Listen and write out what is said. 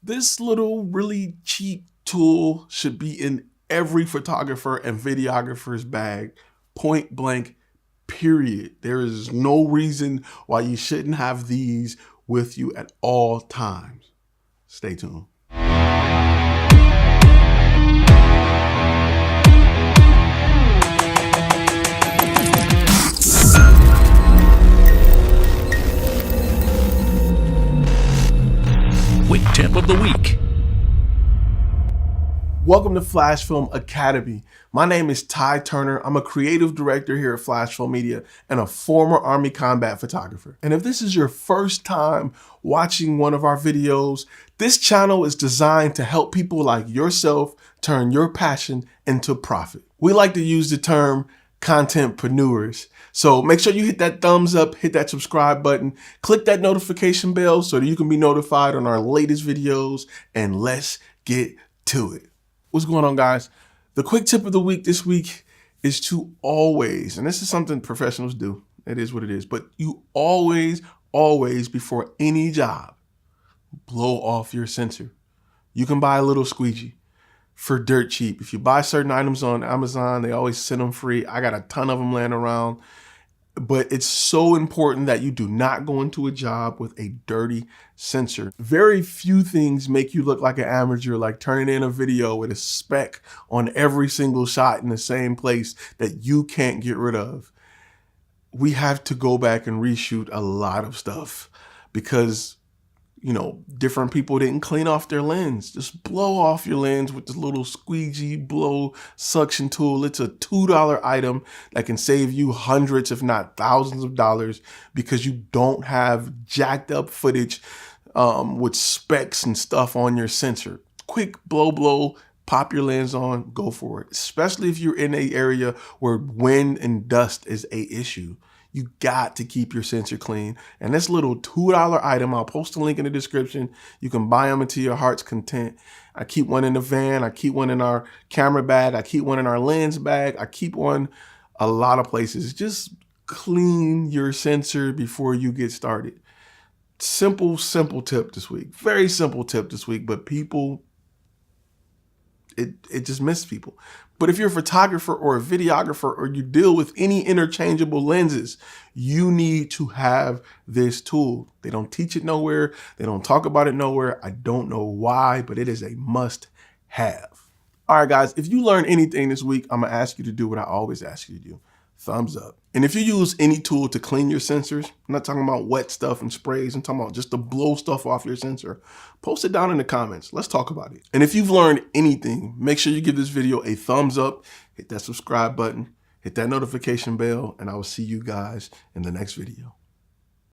This little really cheap tool should be in every photographer and videographer's bag, point blank, period. There is no reason why you shouldn't have these with you at all times. Stay tuned. Quick tip of the week. Welcome to FlashFilm Academy. My name is Ty Turner. I'm a creative director here at FlashFilm Media and a former Army combat photographer. And if this is your first time watching one of our videos, this channel is designed to help people like yourself turn your passion into profit. We like to use the term contentpreneurs. So make sure you hit that thumbs up, hit that subscribe button, click that notification bell so that you can be notified on our latest videos, and let's get to it. What's going on, guys? The quick tip of the week this week is to always, and this is something professionals do, it is what it is, but you always, before any job, blow off your sensor. You can buy a little squeegee for dirt cheap. If you buy certain items on Amazon, they always send them free. I got a ton of them laying around. But it's so important that you do not go into a job with a dirty sensor. Very few things make you look like an amateur, like turning in a video with a speck on every single shot in the same place that you can't get rid of. We have to go back and reshoot a lot of stuff because, you know, different people didn't clean off their lens. Just blow off your lens with this little squeegee blow suction tool. It's a $2 item that can save you hundreds, if not thousands of dollars, because you don't have jacked up footage with specks and stuff on your sensor. Quick blow, pop your lens on, go for it. Especially if you're in an area where wind and dust is an issue. You got to keep your sensor clean. And this little $2 item, I'll post a link in the description. You can buy them into your heart's content. I keep one in the van. I keep one in our camera bag. I keep one in our lens bag. I keep one a lot of places. Just clean your sensor before you get started. Simple tip this week. Very simple tip this week, but people, it just misses people. But if you're a photographer or a videographer or you deal with any interchangeable lenses, you need to have this tool. They don't teach it nowhere. They don't talk about it nowhere. I don't know why, but it is a must have. All right, guys, if you learn anything this week, I'm gonna ask you to do what I always ask you to do. Thumbs up. And if you use any tool to clean your sensors, I'm not talking about wet stuff and sprays, I'm talking about just to blow stuff off your sensor, post it down in the comments. Let's talk about it. And if you've learned anything, make sure you give this video a thumbs up, hit that subscribe button, hit that notification bell, and I will see you guys in the next video.